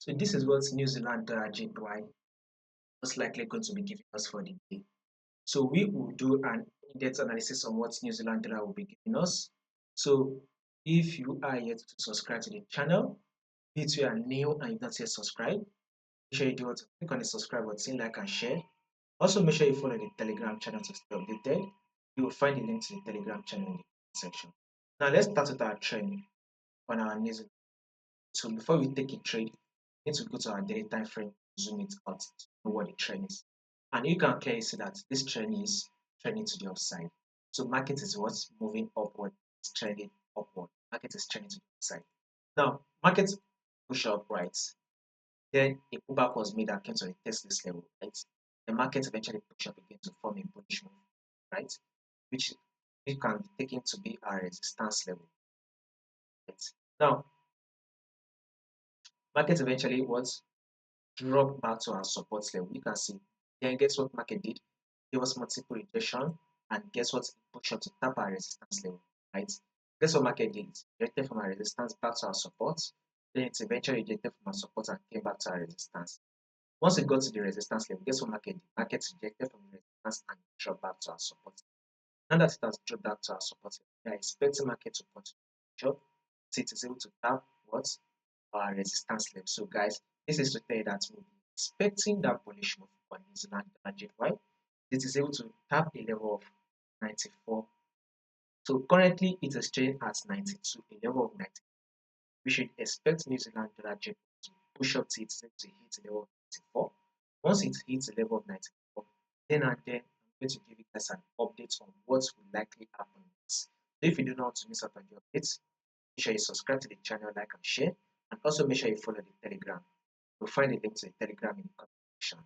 So this is what New Zealand JPY most likely going to be giving us for the day. So we will do an in-depth analysis on what New Zealand dollar will be giving us. So if you are yet to subscribe to the channel, if you are new and you've not yet subscribed, make sure you do what to click on the subscribe button, like and share. Also make sure you follow the Telegram channel to stay updated. You will find the link to the Telegram channel in the section. Now let's start with our trend on our New Zealand. So before we take a trade, we need to go to our daily time frame, zoom it out to know what the trend is. And you can clearly see that this trend is trending to the upside. So market is what's moving upward, it's trending upward. Market is trending to the upside. Now, market push up right. Then a pullback was made that came to retest this level, right? The market eventually push up again to form a bullish move, right? Which we can be taken to be our resistance level. Right? Now, market eventually was drop back to our support level. You can see. Then guess what market did? There was multiple rejection, and guess what? It pushed up to tap our resistance level, right? Guess what market did? It rejected from our resistance back to our support. Then it eventually rejected from our support and came back to our resistance. Once it got to the resistance level, guess what market did? Market rejected from the resistance and dropped back to our support. Now that it has dropped back to our support level, we are expecting market to continue to drop so it is able to tap what? Our resistance level. So guys, this is to tell you that we'll be expecting that bullish move on New Zealand JPY. It is able to tap a level of 94. So currently it is trading at 92, a level of 90. We should expect New Zealand JPY to push up to it to hit a level of 94. Once it hits a level of 94, then and then I'm going to give you guys an update on what will likely happen next. So if you do not want to miss out on the updates, make sure you subscribe to the channel, like and share, and also make sure you follow the Telegram. You'll find a link to the Telegram in the comment section.